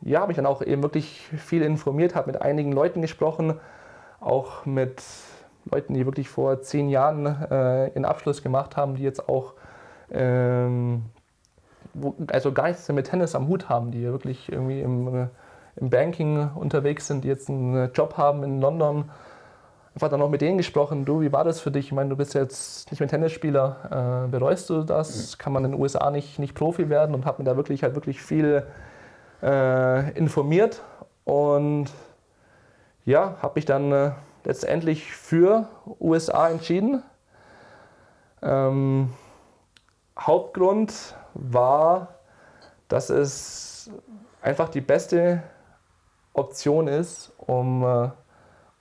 ja, habe ich dann auch eben wirklich viel informiert, habe mit einigen Leuten gesprochen, auch mit Leuten, die wirklich vor 10 Jahren ihren Abschluss gemacht haben, die jetzt auch also gar nichts mit Tennis am Hut haben, die wirklich irgendwie im Banking unterwegs sind, die jetzt einen Job haben in London. Einfach dann auch mit denen gesprochen, du, wie war das für dich? Ich meine, du bist jetzt nicht mehr Tennisspieler, bereust du das? Kann man in den USA nicht Profi werden? Und habe mir da wirklich viel informiert und ja, habe mich dann letztendlich für USA entschieden. Hauptgrund war, dass es einfach die beste Option ist, um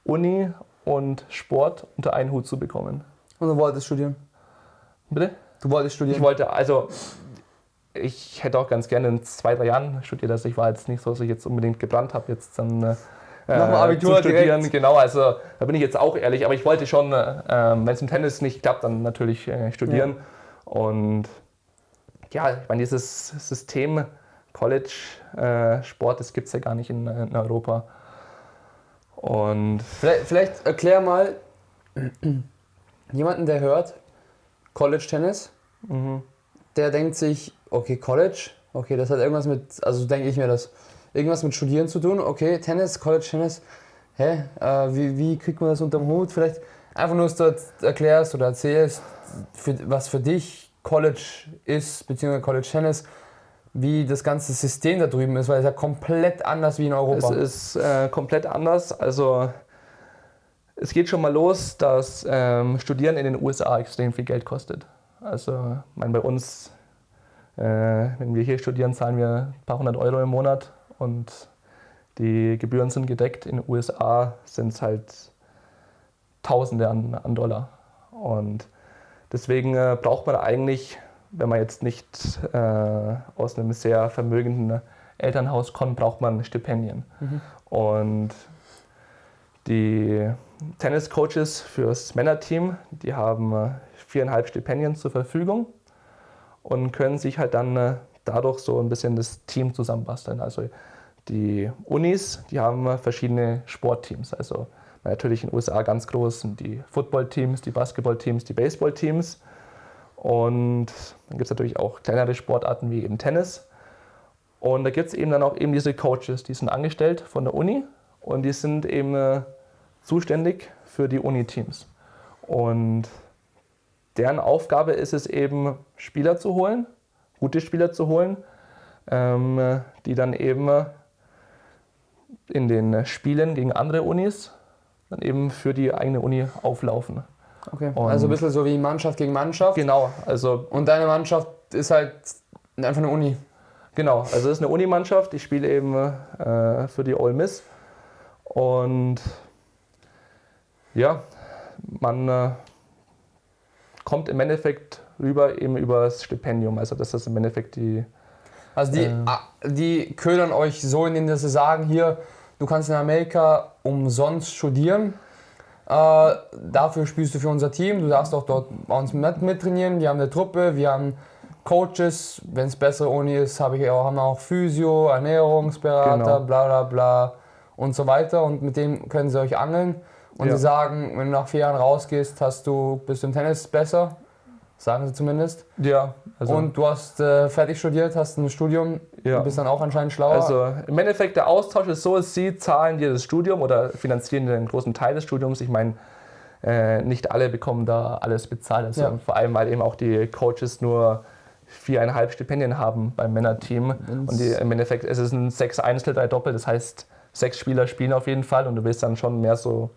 Uni und Sport unter einen Hut zu bekommen. Und du wolltest studieren? Bitte? Du wolltest studieren? Ich hätte auch ganz gerne in 2-3 Jahren studiert. Also ich war jetzt nicht so, dass ich jetzt unbedingt gebrannt habe, jetzt dann nach dem Abitur zu studieren. direkt. Genau, also da bin ich jetzt auch ehrlich. Aber ich wollte schon, wenn es im Tennis nicht klappt, dann natürlich studieren. Ja. Und ja, ich meine, dieses System College Sport, das gibt es ja gar nicht in Europa. Und vielleicht erklär mal jemanden, der hört College Tennis, der denkt sich, okay, College, okay, das hat irgendwas mit, also denke ich mir das, irgendwas mit Studieren zu tun, okay, Tennis, College Tennis, wie kriegt man das unterm Hut? Vielleicht einfach nur, dass du erklärst oder erzählst, was für dich College ist, beziehungsweise College Tennis, wie das ganze System da drüben ist, weil es ja komplett anders wie in Europa. Es ist komplett anders. Also es geht schon mal los, dass Studieren in den USA extrem viel Geld kostet. Also ich meine, bei uns, wenn wir hier studieren, zahlen wir ein paar hundert Euro im Monat und die Gebühren sind gedeckt. In den USA sind es halt Tausende an Dollar. Und deswegen braucht man eigentlich, wenn man jetzt nicht aus einem sehr vermögenden Elternhaus kommt, braucht man Stipendien. Und die Tenniscoaches fürs Männerteam, die haben 4,5 Stipendien zur Verfügung und können sich halt dann dadurch so ein bisschen das Team zusammenbasteln. Also die Unis, die haben verschiedene Sportteams. Also natürlich in den USA ganz groß sind die Footballteams, die Basketballteams, die Baseballteams. Und dann gibt es natürlich auch kleinere Sportarten wie eben Tennis. Und da gibt es eben dann auch eben diese Coaches, die sind angestellt von der Uni und die sind eben zuständig für die Uni-Teams. Und deren Aufgabe ist es eben, Spieler zu holen, gute Spieler zu holen, die dann eben in den Spielen gegen andere Unis dann eben für die eigene Uni auflaufen. Okay, also ein bisschen so wie Mannschaft gegen Mannschaft. Genau. Also und deine Mannschaft ist halt einfach eine Uni. Genau, also es ist eine Unimannschaft. Ich spiele eben für die Ole Miss. Und ja, man kommt im Endeffekt rüber eben über das Stipendium. Also das ist im Endeffekt die... Also die ködern euch so, indem sie sagen, hier, du kannst in Amerika umsonst studieren. Dafür spielst du für unser Team, du darfst auch dort bei uns mittrainieren, wir haben eine Truppe, wir haben Coaches, wenn es bessere Uni ist, haben wir auch Physio, Ernährungsberater, Genau. bla bla bla und so weiter und mit dem können sie euch angeln und sie sagen, wenn du nach 4 Jahren rausgehst, bist du im Tennis besser, sagen sie zumindest. Ja. Also und du hast fertig studiert, hast ein Studium, du bist dann auch anscheinend schlauer. Also im Endeffekt der Austausch ist so, sie zahlen dir das Studium oder finanzieren dir einen großen Teil des Studiums. Ich meine, nicht alle bekommen da alles bezahlt. Also vor allem, weil eben auch die Coaches nur 4,5 Stipendien haben beim Männerteam. Und im Endeffekt ist es ein 6 Einzel, 3 Doppel. Das heißt, 6 Spieler spielen auf jeden Fall und du willst dann schon mehr so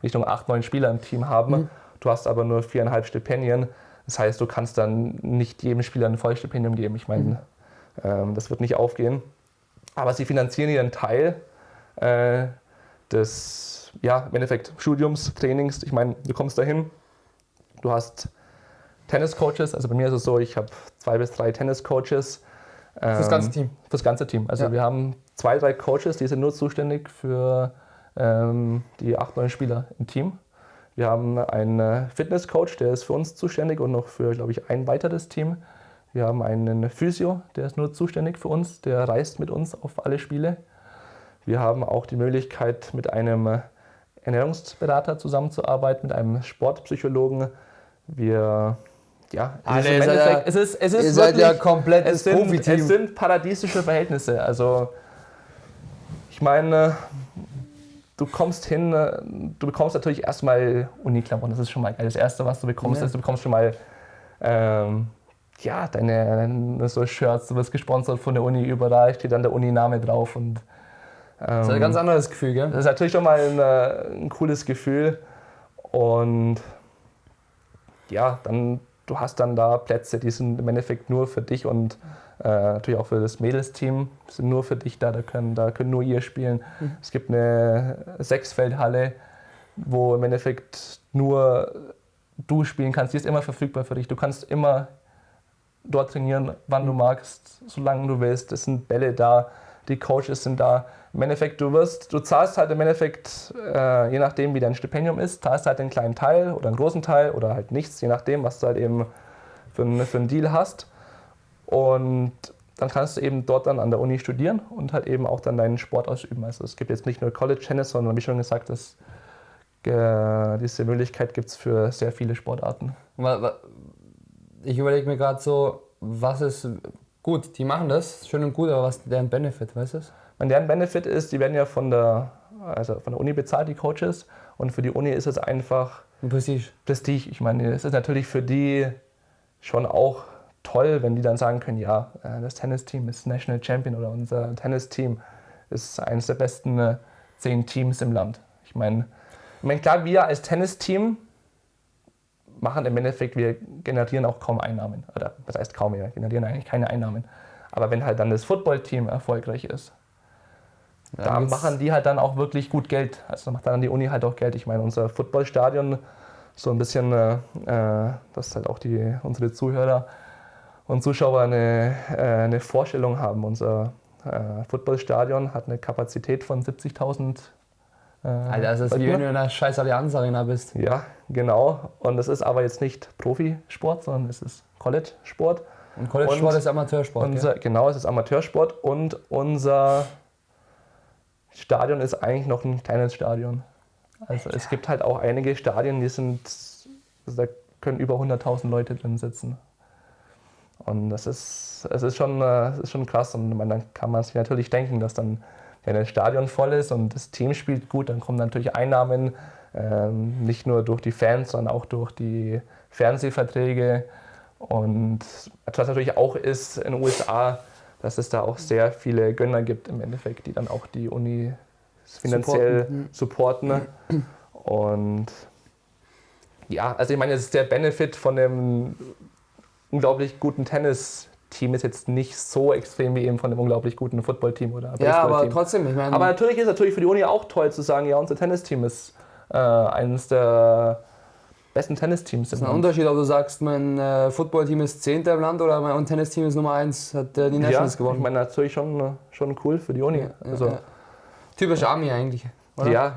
Richtung 8, 9 Spieler im Team haben. Du hast aber nur 4,5 Stipendien. Das heißt, du kannst dann nicht jedem Spieler ein Vollstipendium geben. Ich meine, das wird nicht aufgehen. Aber sie finanzieren ihren Teil des, im Endeffekt Studiums, Trainings. Ich meine, du kommst dahin, du hast Tenniscoaches. Also bei mir ist es so, ich habe 2 bis 3 Tenniscoaches. Fürs ganze Team? Fürs ganze Team. Also wir haben 2, 3 Coaches, die sind nur zuständig für die 8, 9 Spieler im Team. Wir haben einen Fitnesscoach, der ist für uns zuständig und noch für, glaube ich, ein weiteres Team. Wir haben einen Physio, der ist nur zuständig für uns, der reist mit uns auf alle Spiele. Wir haben auch die Möglichkeit, mit einem Ernährungsberater zusammenzuarbeiten, mit einem Sportpsychologen. Wir, ja, Alter, es ist ihr wirklich, seid ja komplettes Profiteam. es sind paradiesische Verhältnisse. Also ich meine, du kommst hin, du bekommst natürlich erstmal Uniklamotten, das ist schon mal geil. Das Erste, was du bekommst, ist, du bekommst schon mal deine so Shirts, du wirst gesponsert von der Uni, überall steht dann der Uni-Name drauf. Und, das ist ein ganz anderes Gefühl, gell? das ist natürlich schon mal ein cooles Gefühl. Und ja, du hast dann da Plätze, die sind im Endeffekt nur für dich und natürlich auch für das Mädelsteam, sind nur für dich da können nur ihr spielen. Es gibt eine Sechsfeldhalle, wo im Endeffekt nur du spielen kannst, die ist immer verfügbar für dich. Du kannst immer dort trainieren, wann du magst, solange du willst. Es sind Bälle da, die Coaches sind da. Im Endeffekt, du zahlst halt im Endeffekt, je nachdem wie dein Stipendium ist, zahlst halt einen kleinen Teil oder einen großen Teil oder halt nichts, je nachdem, was du halt eben für einen Deal hast. Und dann kannst du eben dort dann an der Uni studieren und halt eben auch dann deinen Sport ausüben. Also es gibt jetzt nicht nur College Tennis, sondern wie schon gesagt, diese Möglichkeit gibt es für sehr viele Sportarten. Ich überlege mir gerade so, was ist gut, die machen das, schön und gut, aber was ist deren Benefit, weißt du? Deren Benefit ist, die werden ja von der Uni bezahlt, die Coaches, und für die Uni ist es einfach Ein Prestige. Prestige. Ich meine, es ist natürlich für die schon auch toll, wenn die dann sagen können, ja, das Tennisteam ist National Champion oder unser Tennisteam ist eines der besten 10 Teams im Land. Ich meine, klar, wir als Tennisteam machen im Endeffekt, wir generieren auch kaum Einnahmen. Oder was heißt kaum, wir generieren eigentlich keine Einnahmen. Aber wenn halt dann das Footballteam erfolgreich ist, ja, da machen die halt dann auch wirklich gut Geld. Also macht dann die Uni halt auch Geld. Ich meine, unser Footballstadion, so ein bisschen, dass halt auch unsere Zuhörer und Zuschauer eine Vorstellung haben. Unser Footballstadion hat eine Kapazität von 70.000. Alter, das ist wie wenn du in einer scheiß Allianz Arena bist. Ja, genau. Und es ist aber jetzt nicht Profisport, sondern es ist College-Sport. Und College-Sport ist Amateursport. Genau, es ist Amateursport und unser Stadion ist eigentlich noch ein kleines Stadion. Also es gibt halt auch einige Stadien, da können über 100.000 Leute drin sitzen. Und es ist schon krass. Und dann kann man sich natürlich denken, dass dann, wenn ein Stadion voll ist und das Team spielt gut, dann kommen natürlich Einnahmen, nicht nur durch die Fans, sondern auch durch die Fernsehverträge. Und was natürlich auch ist in den USA, dass es da auch sehr viele Gönner gibt im Endeffekt, die dann auch die Uni finanziell supporten. Und ja, also ich meine, es ist der Benefit von dem unglaublich guten Tennis-Team ist jetzt nicht so extrem wie eben von dem unglaublich guten Football-Team oder Baseball-Team. Ja, aber trotzdem, ich meine... Aber natürlich ist für die Uni auch toll zu sagen, ja, unser Tennisteam ist eines der besten Tennisteams im Das ist ein Land. Unterschied, ob du sagst, mein Footballteam ist 10. im Land oder mein Tennisteam ist Nummer 1, hat die Nationals gewonnen. Ich meine, natürlich schon cool für die Uni. Ja. Typisch Army eigentlich, oder? Ja,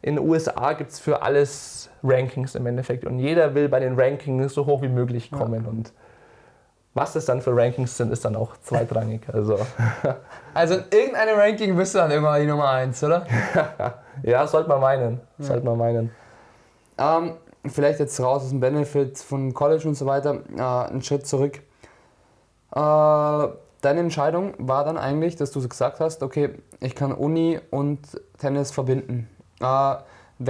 in den USA gibt es für alles Rankings im Endeffekt und jeder will bei den Rankings so hoch wie möglich kommen. Ja. Und was es dann für Rankings sind, ist dann auch zweitrangig. Also in irgendeinem Ranking bist du dann immer die Nummer 1, oder? Ja, sollte man meinen. Vielleicht jetzt raus aus dem Benefit von College und so weiter, einen Schritt zurück. Deine Entscheidung war dann eigentlich, dass du gesagt hast, okay, ich kann Uni und Tennis verbinden. Wer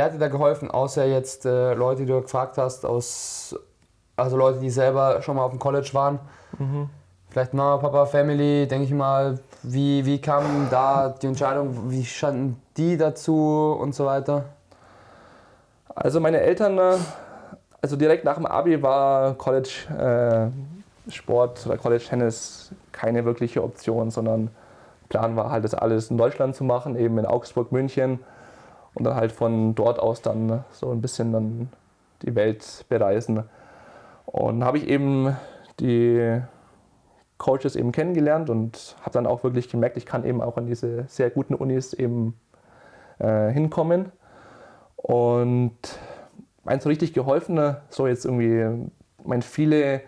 hat dir da geholfen, außer jetzt Leute, die du gefragt hast, also Leute, die selber schon mal auf dem College waren? Vielleicht Mama, Papa, Family, denke ich mal, wie kam da die Entscheidung, wie standen die dazu und so weiter? Also meine Eltern, also direkt nach dem Abi war College Sport oder College Tennis keine wirkliche Option, sondern Plan war halt, das alles in Deutschland zu machen, eben in Augsburg, München und dann halt von dort aus dann so ein bisschen dann die Welt bereisen. Und habe ich eben die Coaches eben kennengelernt und habe dann auch wirklich gemerkt, ich kann eben auch an diese sehr guten Unis eben hinkommen. Und meins so richtig geholfen, so jetzt irgendwie, viele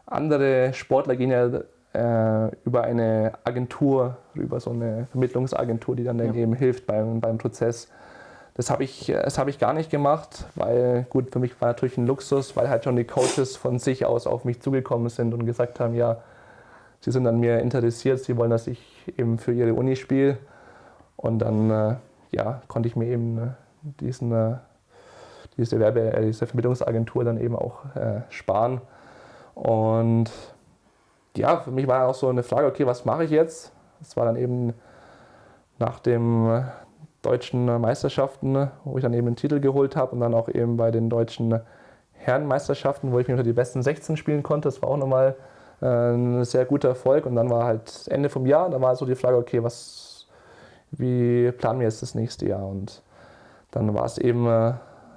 andere Sportler gehen ja über eine Agentur, über so eine Vermittlungsagentur, die dann eben hilft beim Prozess. Das habe ich gar nicht gemacht, weil gut, für mich war natürlich ein Luxus, weil halt schon die Coaches von sich aus auf mich zugekommen sind und gesagt haben, ja, sie sind an mir interessiert, sie wollen, dass ich eben für ihre Uni spiele. Und dann konnte ich mir eben diese Vermittlungsagentur dann eben auch sparen. Und ja, für mich war auch so eine Frage, okay, was mache ich jetzt? Das war dann eben nach den deutschen Meisterschaften, wo ich dann eben einen Titel geholt habe und dann auch eben bei den deutschen Herrenmeisterschaften, wo ich mich unter die besten 16 spielen konnte. Das war auch nochmal ein sehr guter Erfolg. Und dann war halt Ende vom Jahr, da war so die Frage, okay, wie planen wir jetzt das nächste Jahr? Und dann war es eben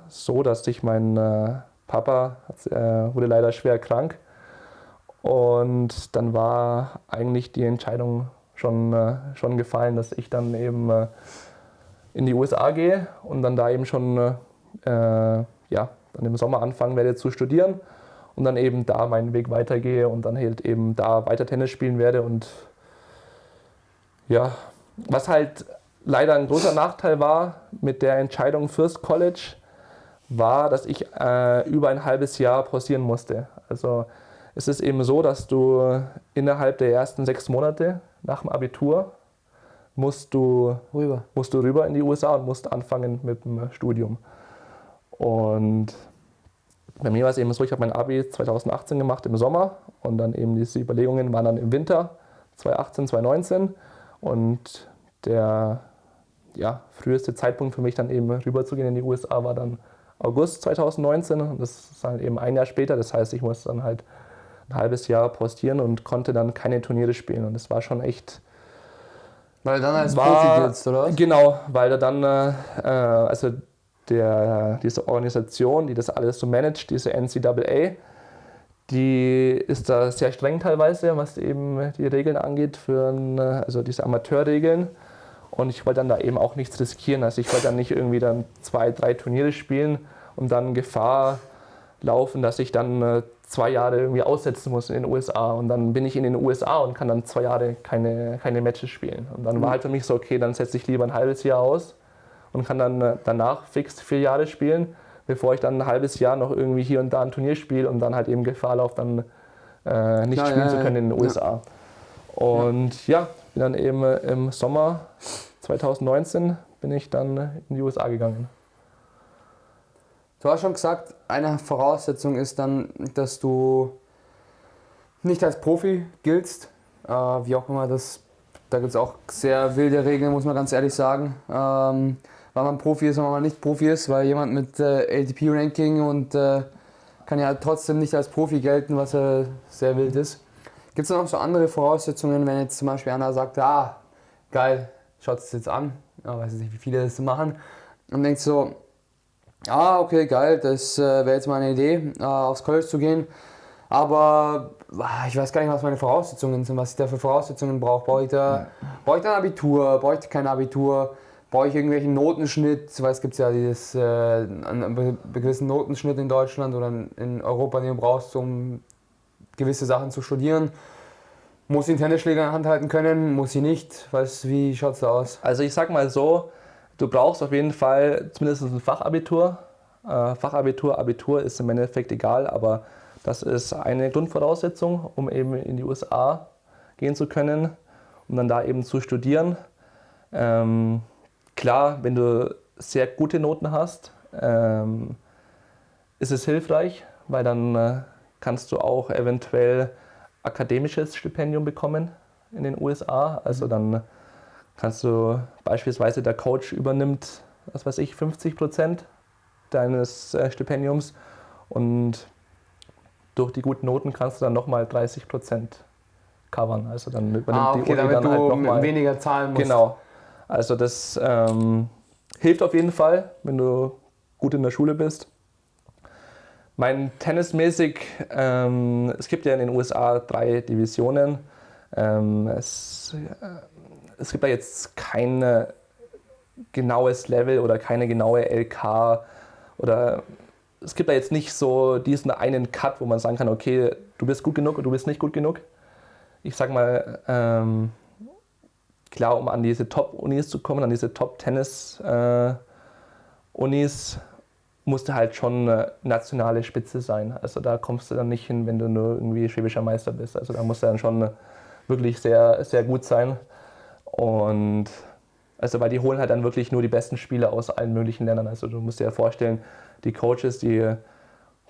so, dass sich mein Papa wurde leider schwer krank. Und dann war eigentlich die Entscheidung schon gefallen, dass ich dann eben in die USA gehe und dann da eben schon dann im Sommer anfangen werde zu studieren und dann eben da meinen Weg weitergehe und dann halt eben da weiter Tennis spielen werde. Und ja, was halt leider ein großer Nachteil war mit der Entscheidung fürs College, war, dass ich über ein halbes Jahr pausieren musste. Also es ist eben so, dass du innerhalb der ersten 6 Monate nach dem Abitur musst du rüber in die USA und musst anfangen mit dem Studium. Und bei mir war es eben so, ich habe mein Abi 2018 gemacht im Sommer und dann eben diese Überlegungen waren dann im Winter 2018, 2019 und der früheste Zeitpunkt für mich dann eben rüberzugehen in die USA war dann August 2019 und das ist dann eben ein Jahr später, das heißt, ich musste dann halt ein halbes Jahr pausieren und konnte dann keine Turniere spielen und das war schon echt... Weil du dann als Profi giltst, oder was? Genau, weil da dann, diese Organisation, die das alles so managt, diese NCAA, die ist da sehr streng teilweise, was eben die Regeln angeht, also diese Amateurregeln. Und ich wollte dann da eben auch nichts riskieren. Also ich wollte dann nicht irgendwie dann 2, 3 Turniere spielen und dann Gefahr laufen, dass ich dann 2 Jahre irgendwie aussetzen muss in den USA. Und dann bin ich in den USA und kann dann 2 Jahre keine Matches spielen. Und dann war halt für mich so, okay, dann setze ich lieber ein halbes Jahr aus und kann dann danach fix 4 Jahre spielen, bevor ich dann ein halbes Jahr noch irgendwie hier und da ein Turnier spiele und dann halt eben Gefahr laufe, dann nicht spielen zu können in den USA. Und bin dann eben im Sommer 2019 bin ich dann in die USA gegangen. Du hast schon gesagt, eine Voraussetzung ist dann, dass du nicht als Profi giltst. Wie auch immer, da gibt es auch sehr wilde Regeln, muss man ganz ehrlich sagen. Wann man Profi ist und wann man nicht Profi ist, weil jemand mit ATP-Ranking und kann ja trotzdem nicht als Profi gelten, was sehr wild ist. Gibt es noch so andere Voraussetzungen, wenn jetzt zum Beispiel einer sagt, geil, schaut es jetzt an, weiß nicht, wie viele das machen, und denkt so, okay, geil, das wäre jetzt mal eine Idee, aufs College zu gehen, aber ich weiß gar nicht, was meine Voraussetzungen sind, was ich da für Voraussetzungen brauche. Brauche ich da ein Abitur, brauche ich kein Abitur, brauche ich irgendwelchen Notenschnitt, weil es gibt ja einen gewissen Notenschnitt in Deutschland oder in Europa, den du brauchst, um gewisse Sachen zu studieren. Muss ich einen Tennisschläger in der Hand halten können, muss ich nicht? Wie schaut es da aus? Also ich sag mal so, du brauchst auf jeden Fall zumindest ein Fachabitur. Abitur ist im Endeffekt egal, aber das ist eine Grundvoraussetzung, um eben in die USA gehen zu können, um dann da eben zu studieren. Klar, wenn du sehr gute Noten hast, ist es hilfreich, weil dann kannst du auch eventuell akademisches Stipendium bekommen in den USA. Also dann kannst du beispielsweise, der Coach übernimmt, 50% deines Stipendiums und durch die guten Noten kannst du dann nochmal 30% covern. Also dann übernimmt die Uni damit dann du halt nochmal weniger zahlen musst. Genau. Also das hilft auf jeden Fall, wenn du gut in der Schule bist. Tennismäßig, es gibt ja in den USA 3 Divisionen. Es gibt da jetzt kein genaues Level oder keine genaue LK oder es gibt da jetzt nicht so diesen einen Cut, wo man sagen kann, okay, du bist gut genug und du bist nicht gut genug. ich sag mal, klar, um an diese Top-Unis zu kommen, an diese Top-Tennis-Unis, musste halt schon eine nationale Spitze sein. Also da kommst du dann nicht hin, wenn du nur irgendwie schwäbischer Meister bist. Also da musst du dann schon wirklich sehr, sehr gut sein. Und also weil die holen halt dann wirklich nur die besten Spieler aus allen möglichen Ländern. Also du musst dir ja vorstellen, die Coaches, die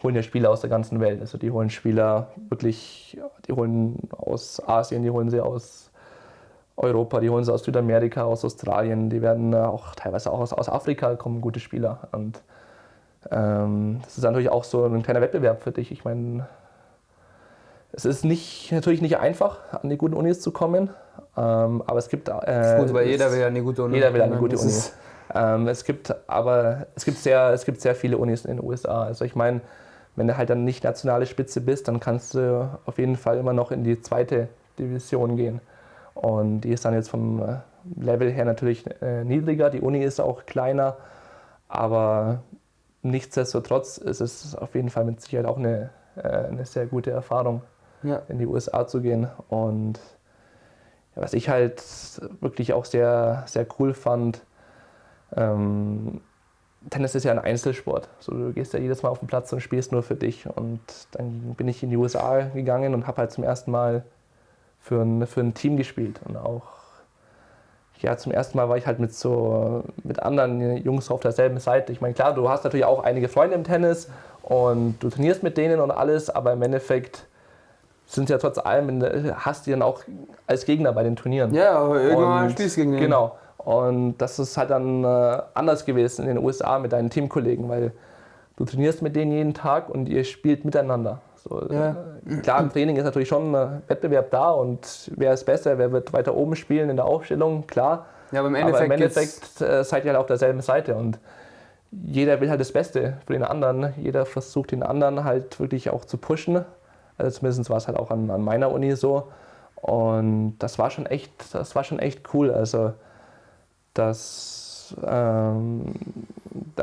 holen ja Spieler aus der ganzen Welt. Also die holen Spieler wirklich, die holen aus Asien, die holen sie aus Europa, die holen sie aus Südamerika, aus Australien, die werden auch teilweise auch aus Afrika kommen gute Spieler. Und das ist natürlich auch so ein kleiner Wettbewerb für dich. Ich meine, es ist natürlich nicht einfach, an die guten Unis zu kommen, aber es gibt... Gut, weil jeder will ja eine gute Uni. Jeder will eine gute Uni. Es gibt sehr viele Unis in den USA. Also ich meine, wenn du halt dann nicht nationale Spitze bist, dann kannst du auf jeden Fall immer noch in die zweite Division gehen. Und die ist dann jetzt vom Level her natürlich niedriger, die Uni ist auch kleiner, aber nichtsdestotrotz ist es auf jeden Fall mit Sicherheit auch eine sehr gute Erfahrung, in die USA zu gehen. Und ja, was ich halt wirklich auch sehr, sehr cool fand, Tennis ist ja ein Einzelsport. So, du gehst ja jedes Mal auf den Platz und spielst nur für dich. Und dann bin ich in die USA gegangen und habe halt zum ersten Mal für ein Team gespielt. Und auch zum ersten Mal war ich halt mit anderen Jungs auf derselben Seite. Ich meine, klar, du hast natürlich auch einige Freunde im Tennis und du trainierst mit denen und alles, aber im Endeffekt sind ja trotz allem, hast du dann auch als Gegner bei den Turnieren. Ja, aber irgendwann spielst du gegen den. Genau. Und das ist halt dann anders gewesen in den USA mit deinen Teamkollegen, weil du trainierst mit denen jeden Tag und ihr spielt miteinander. So, klar, im Training ist natürlich schon ein Wettbewerb da und wer ist besser, wer wird weiter oben spielen in der Aufstellung, klar. Ja, aber im Endeffekt seid ihr halt auf derselben Seite und jeder will halt das Beste für den anderen. Jeder versucht den anderen halt wirklich auch zu pushen. Also zumindest war es halt auch an meiner Uni so. Und das war schon echt cool. Also da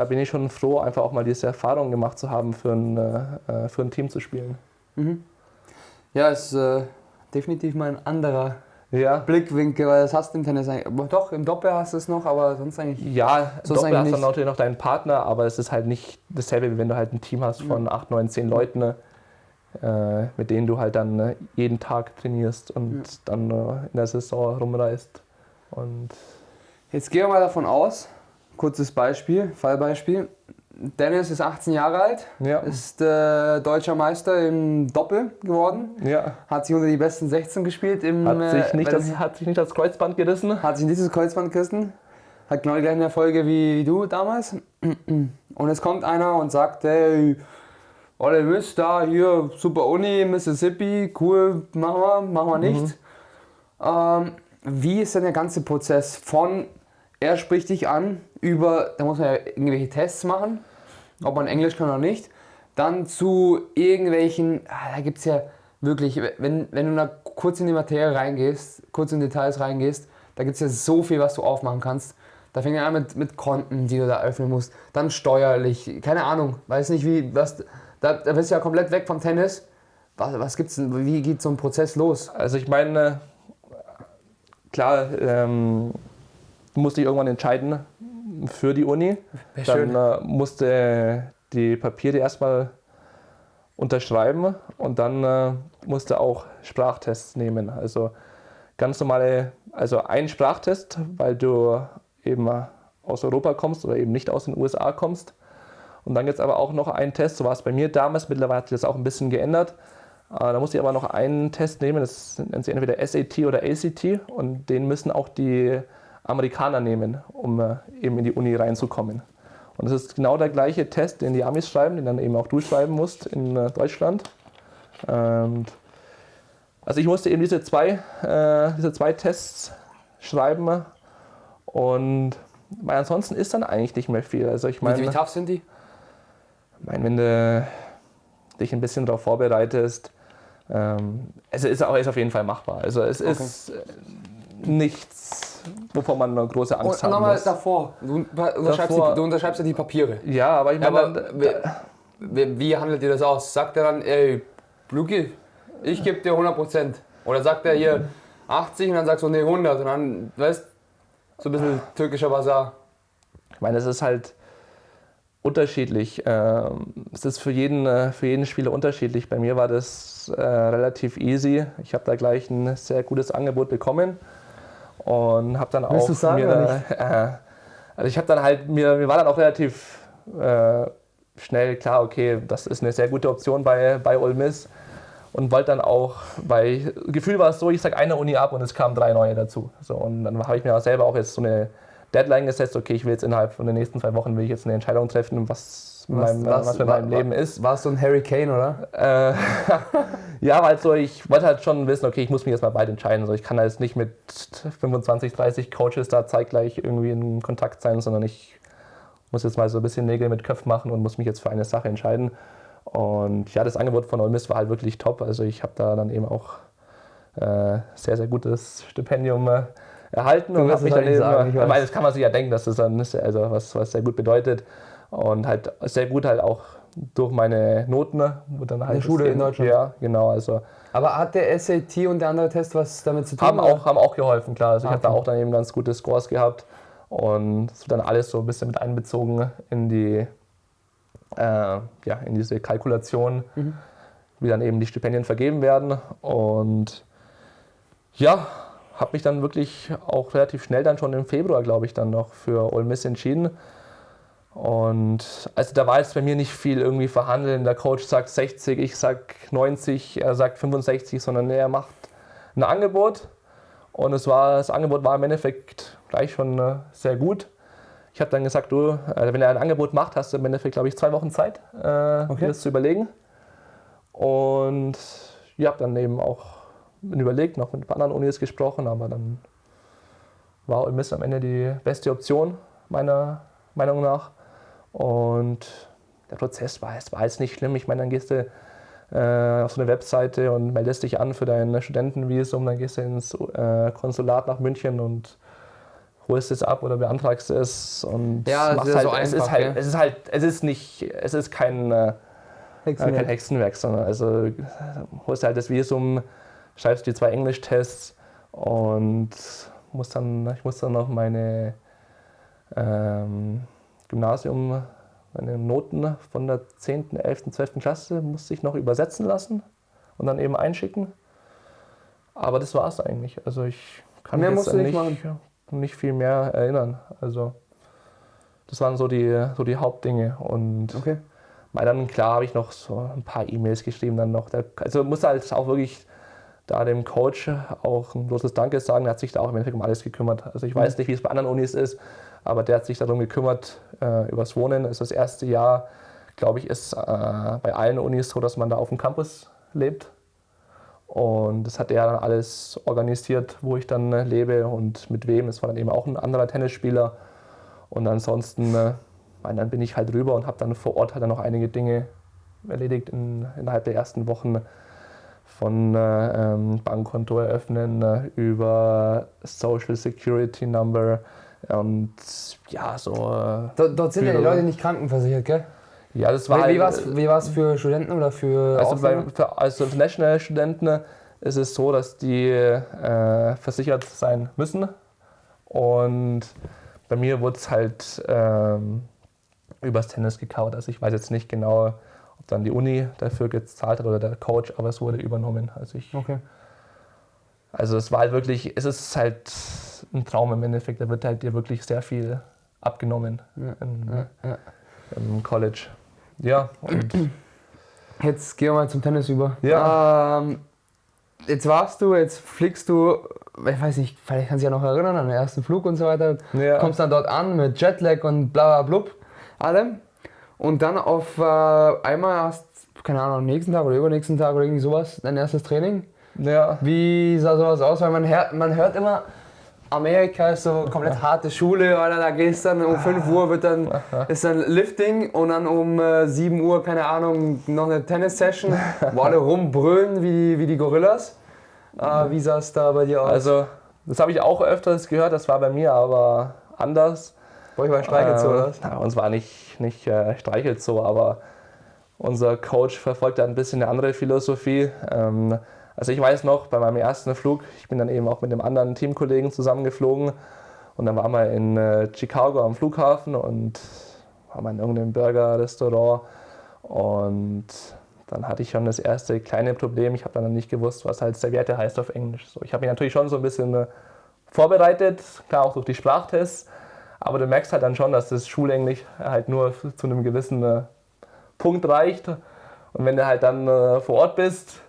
bin ich schon froh, einfach auch mal diese Erfahrung gemacht zu haben, für ein Team zu spielen. Mhm. Ja, ist definitiv mal ein anderer Ja. Blickwinkel, weil das hast du im Tennis eigentlich. Doch, im Doppel hast du es noch, aber sonst eigentlich. Ja, im Doppel hast du nicht. natürlich noch deinen Partner, aber es ist halt nicht dasselbe, wie wenn du halt ein Team hast von 8, 9, 10 Leuten, mit denen du halt dann jeden Tag trainierst und dann in der Saison rumreist. Und Jetzt gehen wir mal davon aus, kurzes Beispiel, Fallbeispiel. Dennis ist 18 Jahre alt, ist deutscher Meister im Doppel geworden, hat sich unter die besten 16 gespielt. Hat sich nicht das Kreuzband gerissen. Hat sich nicht das Kreuzband gerissen, hat genau die gleichen Erfolge wie du damals. Und es kommt einer und sagt, hey, Ole Mist, da hier, super Uni, Mississippi, cool, machen wir nicht. Wie ist denn der ganze Prozess von, er spricht dich an, da muss man ja irgendwelche Tests machen, ob man Englisch kann oder nicht, dann zu irgendwelchen, da gibt es ja wirklich, wenn du da kurz in die Materie reingehst, kurz in Details reingehst, da gibt es ja so viel, was du aufmachen kannst. Da fängt er an mit Konten, die du da öffnen musst, dann steuerlich, keine Ahnung, weiß nicht da bist du ja komplett weg vom Tennis. Was gibt's denn, wie geht so ein Prozess los? Also ich meine, klar, du musst dich irgendwann entscheiden für die Uni. Dann musst du die Papiere erstmal unterschreiben und dann musst du auch Sprachtests nehmen. Also ganz normale, also ein Sprachtest, weil du eben aus Europa kommst oder eben nicht aus den USA kommst. Und dann gibt es aber auch noch einen Test, so war es bei mir damals, mittlerweile hat sich das auch ein bisschen geändert. Da musste ich aber noch einen Test nehmen, das nennt sich entweder SAT oder ACT und den müssen auch die Amerikaner nehmen, um eben in die Uni reinzukommen. Und das ist genau der gleiche Test, den die Amis schreiben, den dann eben auch du schreiben musst in Deutschland. Also ich musste eben diese zwei Tests schreiben und weil ansonsten ist dann eigentlich nicht mehr viel. Also ich meine, wie tough sind die? Wenn du dich ein bisschen darauf vorbereitest, es ist auf jeden Fall machbar. Also es ist nichts, wovon man eine große Angst haben muss. Nochmal davor, du unterschreibst ja die Papiere. Ja, aber ich meine... wie handelt ihr das aus? Sagt er dann, ey, Luki, ich gebe dir 100%. Oder sagt er hier 80 und dann sagst du, nee, 100 und dann, weißt so ein bisschen türkischer Basar. Ich meine, es ist halt unterschiedlich. Es ist für jeden Spieler unterschiedlich. Bei mir war das relativ easy. Ich habe da gleich ein sehr gutes Angebot bekommen und habe dann Willst auch du sagen, mir oder nicht? also ich habe dann halt mir war dann auch relativ schnell klar, okay, das ist eine sehr gute Option bei Ole Miss und wollte dann auch, weil Gefühl war es so, ich sage eine Uni ab und es kamen 3 neue dazu. So, und dann habe ich mir auch selber auch jetzt so eine Deadline gesetzt, okay, ich will jetzt innerhalb von den nächsten 2 Wochen will ich jetzt eine Entscheidung treffen, was mit meinem Leben ist. Warst du ein Harry Kane, oder? Ja, weil so, ich wollte halt schon wissen, okay, ich muss mich jetzt mal bald entscheiden. So, ich kann da jetzt nicht mit 25, 30 Coaches da zeitgleich irgendwie in Kontakt sein, sondern ich muss jetzt mal so ein bisschen Nägel mit Köpfen machen und muss mich jetzt für eine Sache entscheiden. Und ja, das Angebot von Ole Miss war halt wirklich top. Also ich habe da dann eben auch sehr, sehr gutes Stipendium erhalten. Und habe mich dann eben, weil das kann man sich ja denken, dass das dann ist, also was sehr gut bedeutet. Und halt sehr gut halt auch durch meine Noten. Wo dann halt in der Schule in Deutschland? Ja, genau. Also aber hat der SAT und der andere Test was damit zu tun? haben auch geholfen, klar. Also ich habe da auch dann eben ganz gute Scores gehabt. Und es wird dann alles so ein bisschen mit einbezogen in die in diese Kalkulation, wie dann eben die Stipendien vergeben werden. Und ja, habe mich dann wirklich auch relativ schnell dann schon im Februar, glaube ich, dann noch für Ole Miss entschieden. Und also da war jetzt bei mir nicht viel irgendwie verhandeln. Der Coach sagt 60, ich sag 90, er sagt 65, sondern er macht ein Angebot. Und das Angebot war im Endeffekt gleich schon sehr gut. Ich habe dann gesagt, du, wenn er ein Angebot macht, hast du im Endeffekt, glaube ich, 2 Wochen Zeit, dir das zu überlegen. Und ich habe dann eben auch überlegt, noch mit ein paar anderen Unis gesprochen, aber dann war Ole Miss am Ende die beste Option, meiner Meinung nach. Und der Prozess war jetzt nicht schlimm. Ich meine, dann gehst du auf so eine Webseite und meldest dich an für dein Studentenvisum, dann gehst du ins Konsulat nach München und holst es ab oder beantragst es und ja, machst halt, so einfach, es ist kein Hexenwerk, sondern also holst halt das Visum, schreibst die 2 Englischtests und ich muss dann noch meine meine Noten von der 10., 11., 12. Klasse musste ich noch übersetzen lassen und dann eben einschicken. Aber das war es eigentlich. Also ich kann mich jetzt nicht viel mehr erinnern. Also das waren so die Hauptdinge. Und dann klar habe ich noch so ein paar E-Mails geschrieben dann noch. Also musste halt auch wirklich da dem Coach auch ein großes Danke sagen. Der hat sich da auch im Endeffekt um alles gekümmert. Also ich weiß nicht, wie es bei anderen Unis ist, aber der hat sich darum gekümmert, übers Wohnen. Also das erste Jahr, glaube ich, ist bei allen Unis so, dass man da auf dem Campus lebt. Und das hat er dann alles organisiert, wo ich dann lebe und mit wem. Es war dann eben auch ein anderer Tennisspieler. Und ansonsten, dann bin ich halt rüber und habe dann vor Ort halt dann noch einige Dinge erledigt innerhalb der ersten Wochen. Von Bankkonto eröffnen über Social Security Number und ja, so. Dort sind ja die Leute nicht krankenversichert, gell? Ja, das war wie war es für Studenten oder für also für National-Studenten ist es so, dass die versichert sein müssen. Und bei mir wurde es halt übers Tennis gecovert. Also ich weiß jetzt nicht genau, ob dann die Uni dafür gezahlt hat oder der Coach, aber es wurde übernommen. Also es war halt wirklich, es ist halt ein Traum im Endeffekt. Da wird halt dir wirklich sehr viel abgenommen im College. Ja, und jetzt gehen wir mal zum Tennis über. Ja. Jetzt fliegst du, ich weiß nicht, vielleicht kannst du dich ja noch erinnern an den ersten Flug und so weiter. Ja. Kommst dann dort an mit Jetlag und bla bla blub, allem. Und dann auf einmal hast, keine Ahnung, nächsten Tag oder übernächsten Tag oder irgendwie sowas, dein erstes Training. Ja. Wie sah sowas aus? Weil man hört immer, Amerika ist so komplett harte Schule, Alter, da gehst dann um 5 Uhr ist dann Lifting und dann um 7 Uhr, keine Ahnung, noch eine Tennis-Session, wo alle rumbrüllen wie die Gorillas. Wie sah es da bei dir aus? Also, das habe ich auch öfters gehört, das war bei mir aber anders. Bei euch war Streichelzoo, oder was? Bei uns war nicht Streichelzoo, aber unser Coach verfolgt da ein bisschen eine andere Philosophie. Also ich weiß noch, bei meinem ersten Flug, ich bin dann eben auch mit einem anderen Teamkollegen zusammengeflogen und dann waren wir in Chicago am Flughafen und waren wir in irgendeinem Burger-Restaurant und dann hatte ich schon das erste kleine Problem. Ich habe dann nicht gewusst, was halt Serviette heißt auf Englisch. So, ich habe mich natürlich schon so ein bisschen vorbereitet, klar auch durch die Sprachtests, aber du merkst halt dann schon, dass das Schulenglisch halt nur zu einem gewissen Punkt reicht. Und wenn du halt dann vor Ort bist,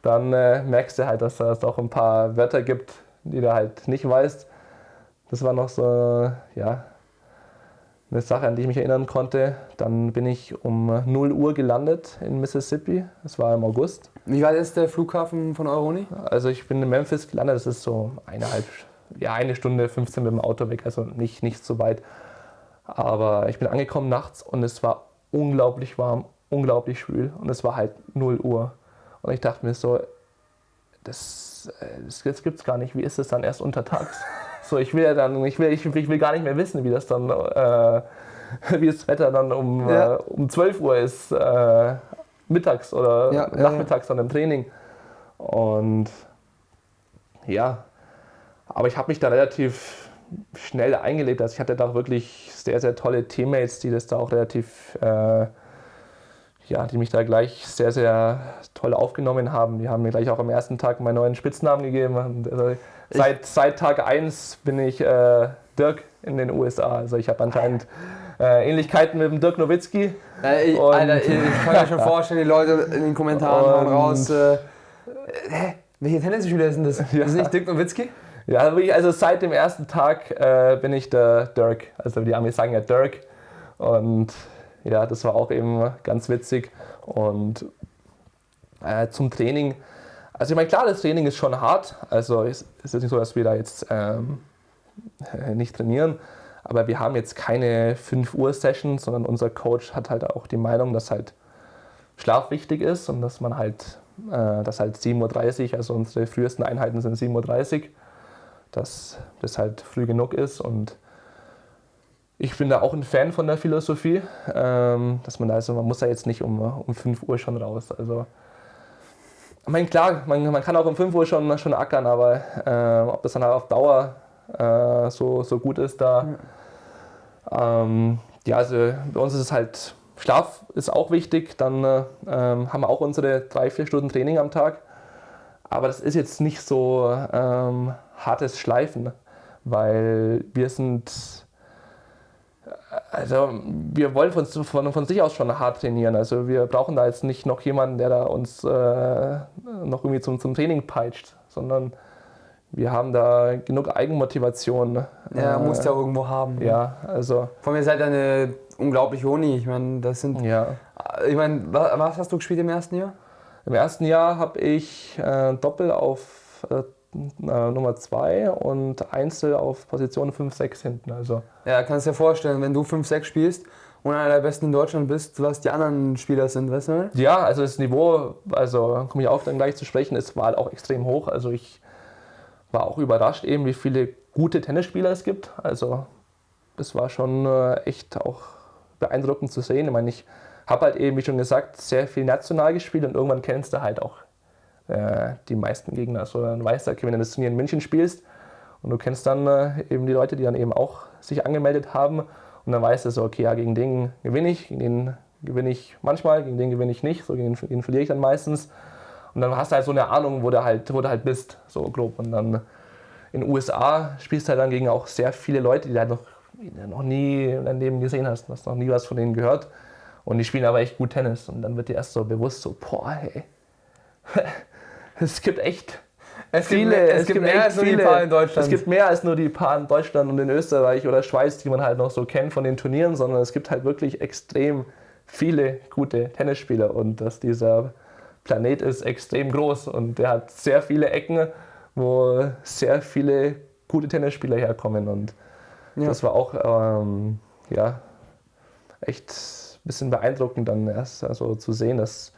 dann merkst du halt, dass es auch ein paar Wörter gibt, die du halt nicht weißt. Das war noch so, ja, eine Sache, an die ich mich erinnern konnte. Dann bin ich um 0 Uhr gelandet in Mississippi. Das war im August. Wie weit ist der Flughafen von Euroni? Also ich bin in Memphis gelandet. Das ist so 1 Stunde 15 mit dem Auto weg. Also nicht so weit. Aber ich bin angekommen nachts und es war unglaublich warm, unglaublich schwül. Und es war halt 0 Uhr. Und ich dachte mir so, das gibt's gar nicht. Wie ist es dann erst untertags? So, ich will gar nicht mehr wissen, wie das Wetter dann um 12 Uhr ist, mittags oder nachmittags dann im Training. Und ja, aber ich habe mich da relativ schnell eingelebt. Also ich hatte da wirklich sehr, sehr tolle Teammates, die das da auch relativ, die mich da gleich sehr, sehr toll aufgenommen haben. Die haben mir gleich auch am ersten Tag meinen neuen Spitznamen gegeben. Und, seit Tag 1 bin ich Dirk in den USA. Also ich habe anscheinend Ähnlichkeiten mit dem Dirk Nowitzki. Ich kann mir schon vorstellen, die Leute in den Kommentaren hauen raus. Welche Tennisspieler ist denn das? Ja. Ist nicht Dirk Nowitzki? Ja, also seit dem ersten Tag bin ich der Dirk. Also die Amis sagen ja Dirk. Und ja, das war auch eben ganz witzig. Und zum Training. Also ich meine, klar, das Training ist schon hart. Also es ist nicht so, dass wir da jetzt nicht trainieren. Aber wir haben jetzt keine 5 Uhr Sessions, sondern unser Coach hat halt auch die Meinung, dass halt Schlaf wichtig ist und dass man halt, dass halt 7:30 Uhr, also unsere frühesten Einheiten sind 7:30 Uhr, dass das halt früh genug ist. Und ich bin da auch ein Fan von der Philosophie, dass man muss da jetzt nicht um 5 Uhr schon raus. Also ich meine, klar, man kann auch um 5 Uhr schon ackern, aber ob das dann halt auf Dauer so gut ist da. Also bei uns ist es halt, Schlaf ist auch wichtig, dann haben wir auch unsere 3-4 Stunden Training am Tag. Aber das ist jetzt nicht so hartes Schleifen, weil wir wollen von sich aus schon hart trainieren. Also wir brauchen da jetzt nicht noch jemanden, der da uns noch irgendwie zum Training peitscht, sondern wir haben da genug Eigenmotivation. Ja, musst ja irgendwo haben. Ja, also. Vor allem, ihr seid eine unglaubliche Uni. Ich meine, was hast du gespielt im ersten Jahr? Im ersten Jahr habe ich Doppel auf Nummer 2 und Einzel auf Position 5-6 hinten. Also. Ja, kannst du dir vorstellen, wenn du 5-6 spielst und einer der Besten in Deutschland bist, was die anderen Spieler sind, weißt du? Ja, also das Niveau, also komme ich auch dann gleich zu sprechen, es war halt auch extrem hoch. Also ich war auch überrascht eben, wie viele gute Tennisspieler es gibt. Also das war schon echt auch beeindruckend zu sehen. Ich meine, ich habe halt eben, wie schon gesagt, sehr viel national gespielt und irgendwann kennst du halt auch die meisten Gegner. Also dann weißt du, okay, wenn du das Turnier in München spielst und du kennst dann eben die Leute, die dann eben auch sich angemeldet haben und dann weißt du so, okay, ja, gegen den gewinne ich, gegen den gewinne ich manchmal, gegen den gewinne ich nicht, so gegen den verliere ich dann meistens. Und dann hast du halt so eine Ahnung, wo du halt bist, so grob. Und dann in den USA spielst du halt dann gegen auch sehr viele Leute, die du halt noch nie in deinem Leben gesehen hast. Du hast noch nie was von denen gehört. Und die spielen aber echt gut Tennis. Und dann wird dir erst so bewusst so, boah, hey, es gibt echt viele. Es gibt mehr als nur die paar in Deutschland. Es gibt mehr als nur die paar in Deutschland und in Österreich oder Schweiz, die man halt noch so kennt von den Turnieren, sondern es gibt halt wirklich extrem viele gute Tennisspieler. Und dass dieser Planet ist extrem groß und der hat sehr viele Ecken, wo sehr viele gute Tennisspieler herkommen. Und das war auch echt ein bisschen beeindruckend dann erst also zu sehen, dass,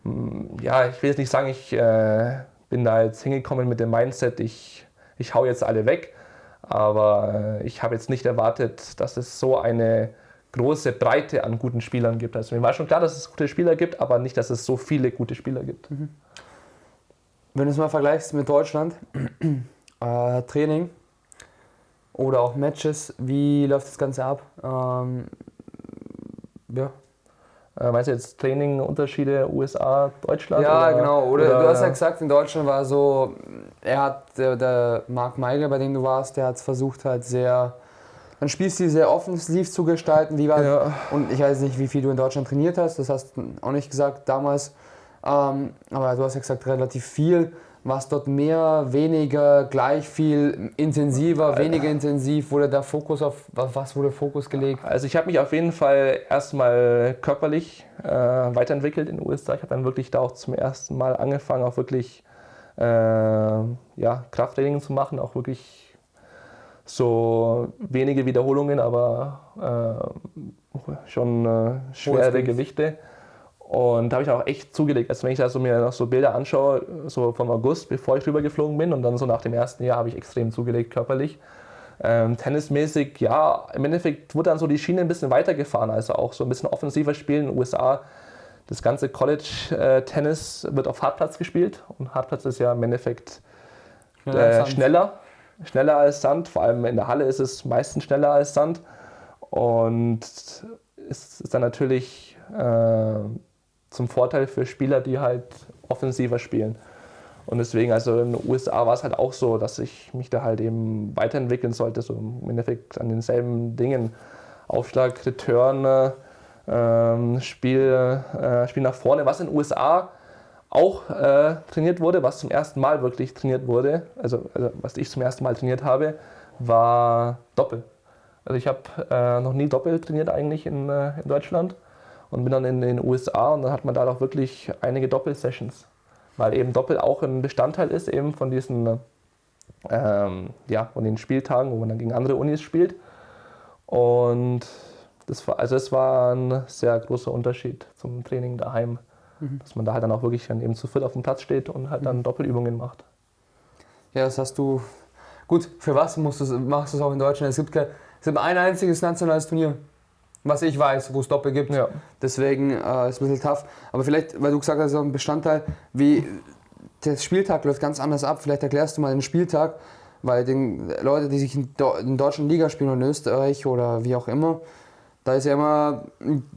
ich will jetzt nicht sagen, ich bin da jetzt hingekommen mit dem Mindset, ich hau jetzt alle weg, aber ich habe jetzt nicht erwartet, dass es so eine große Breite an guten Spielern gibt. Also mir war schon klar, dass es gute Spieler gibt, aber nicht, dass es so viele gute Spieler gibt. Wenn du es mal vergleichst mit Deutschland, Training oder auch Matches, wie läuft das Ganze ab? Ja. Meinst du jetzt Training, Unterschiede USA, Deutschland? Ja, oder, genau. Oder du hast ja gesagt, in Deutschland war so, der Marc Meigel, bei dem du warst, der hat es versucht halt sehr, einen Spielstil sehr offensiv zu gestalten. Ja. Und ich weiß nicht, wie viel du in Deutschland trainiert hast, das hast du auch nicht gesagt damals. Aber du hast ja gesagt, relativ viel. War es dort mehr, weniger, gleich viel, intensiver, weniger intensiv? Wurde der Fokus auf was wurde Fokus gelegt? Also ich habe mich auf jeden Fall erstmal körperlich weiterentwickelt in den USA. Ich habe dann wirklich da auch zum ersten Mal angefangen, auch wirklich Krafttraining zu machen, auch wirklich so wenige Wiederholungen, aber schon schwere Gewichte. Und da habe ich auch echt zugelegt. Also wenn ich da so mir noch so Bilder anschaue, so vom August, bevor ich rübergeflogen bin und dann so nach dem ersten Jahr habe ich extrem zugelegt körperlich. Tennismäßig, ja, im Endeffekt wurde dann so die Schiene ein bisschen weitergefahren, also auch so ein bisschen offensiver spielen in den USA. Das ganze College-Tennis wird auf Hartplatz gespielt und Hartplatz ist ja im Endeffekt schneller als Sand. Vor allem in der Halle ist es meistens schneller als Sand und ist dann natürlich zum Vorteil für Spieler, die halt offensiver spielen. Und deswegen, also in den USA war es halt auch so, dass ich mich da halt eben weiterentwickeln sollte, so im Endeffekt an denselben Dingen. Aufschlag, Return, Spiel nach vorne, was in den USA auch trainiert wurde, was zum ersten Mal wirklich trainiert wurde, also was ich zum ersten Mal trainiert habe, war Doppel. Also ich habe noch nie Doppel trainiert eigentlich in Deutschland und bin dann in den USA und dann hat man da auch wirklich einige Doppel-Sessions, weil eben Doppel auch ein Bestandteil ist eben von diesen von den Spieltagen, wo man dann gegen andere Unis spielt. Und das war ein sehr großer Unterschied zum Training daheim, dass man da halt dann auch wirklich dann eben zu viert auf dem Platz steht und halt dann Doppelübungen macht. Ja, das hast du. Gut, für was machst du es auch in Deutschland? Es gibt ein einziges nationales Turnier, was ich weiß, wo es Doppel gibt. Ja. Deswegen ist es ein bisschen tough. Aber vielleicht, weil du gesagt hast, so ein Bestandteil, wie der Spieltag läuft ganz anders ab. Vielleicht erklärst du mal den Spieltag, weil Leute, die sich in deutschen Liga spielen oder in Österreich oder wie auch immer, da ist ja immer,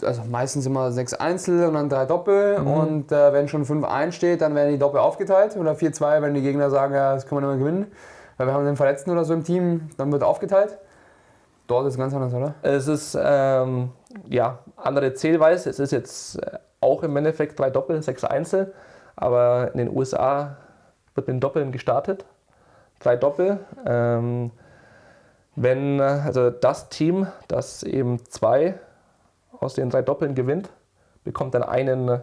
also meistens immer 6 Einzel und dann 3 Doppel. Und wenn schon 5-1 steht, dann werden die Doppel aufgeteilt. Oder 4-2, wenn die Gegner sagen, ja, das können wir nicht mehr gewinnen, weil wir haben den Verletzten oder so im Team, dann wird aufgeteilt. Dort ist es ganz anders, oder? Es ist andere Zählweise. Es ist jetzt auch im Endeffekt 3 Doppel, 6 Einzel. Aber in den USA wird mit den Doppeln gestartet. 3 Doppel. Also das Team, das eben 2 aus den 3 Doppeln gewinnt, bekommt dann einen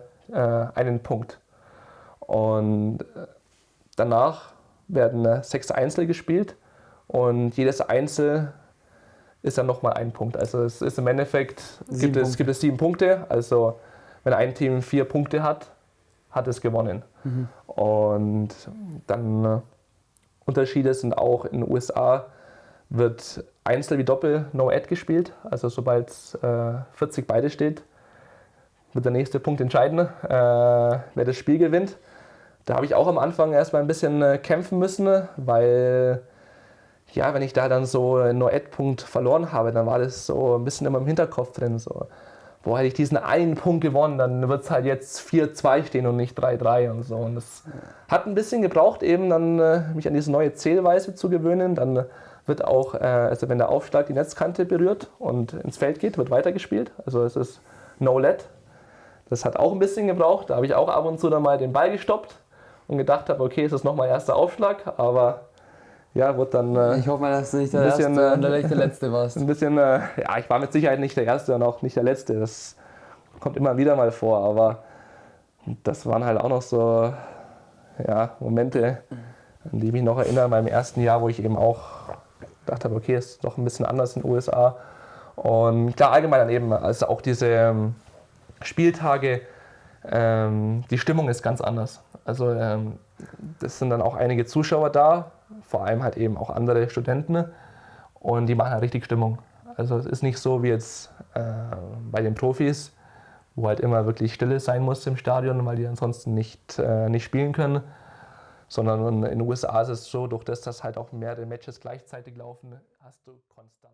Punkt. Und danach werden 6 Einzel gespielt und jedes Einzel ist dann nochmal ein Punkt. Also es ist im Endeffekt, gibt es 7 Punkte. Also wenn ein Team 4 Punkte hat es gewonnen. Und dann Unterschiede sind auch in den USA wird Einzel wie Doppel No-Ad gespielt. Also sobald es 40 beide steht, wird der nächste Punkt entscheiden, wer das Spiel gewinnt. Da habe ich auch am Anfang erstmal ein bisschen kämpfen müssen, weil ja, wenn ich da dann so einen No-Ad-Punkt verloren habe, dann war das so ein bisschen immer im Hinterkopf drin. So, boah, hätte ich diesen einen Punkt gewonnen, dann wird es halt jetzt 4-2 stehen und nicht 3-3 und so. Und das hat ein bisschen gebraucht, eben dann mich an diese neue Zählweise zu gewöhnen. Dann wird auch, also wenn der Aufschlag die Netzkante berührt und ins Feld geht, wird weitergespielt. Also es ist No-Let. Das hat auch ein bisschen gebraucht. Da habe ich auch ab und zu dann mal den Ball gestoppt und gedacht habe, okay, es ist nochmal erster Aufschlag, aber ja, wird dann. Ich hoffe mal, dass du nicht der Erste und der Letzte warst. Ein bisschen, ich war mit Sicherheit nicht der Erste und auch nicht der Letzte. Das kommt immer wieder mal vor, aber das waren halt auch noch so Momente, an die ich mich noch erinnere, in meinem ersten Jahr, wo ich eben auch gedacht habe, okay, ist doch ein bisschen anders in den USA. Und klar, allgemein dann eben, also auch diese Spieltage, die Stimmung ist ganz anders. Also das sind dann auch einige Zuschauer da, vor allem halt eben auch andere Studenten und die machen halt richtig Stimmung. Also es ist nicht so wie jetzt bei den Profis, wo halt immer wirklich Stille sein muss im Stadion, weil die ansonsten nicht spielen können, Sondern in den USA ist es so, durch das, dass halt auch mehrere Matches gleichzeitig laufen, hast du konstant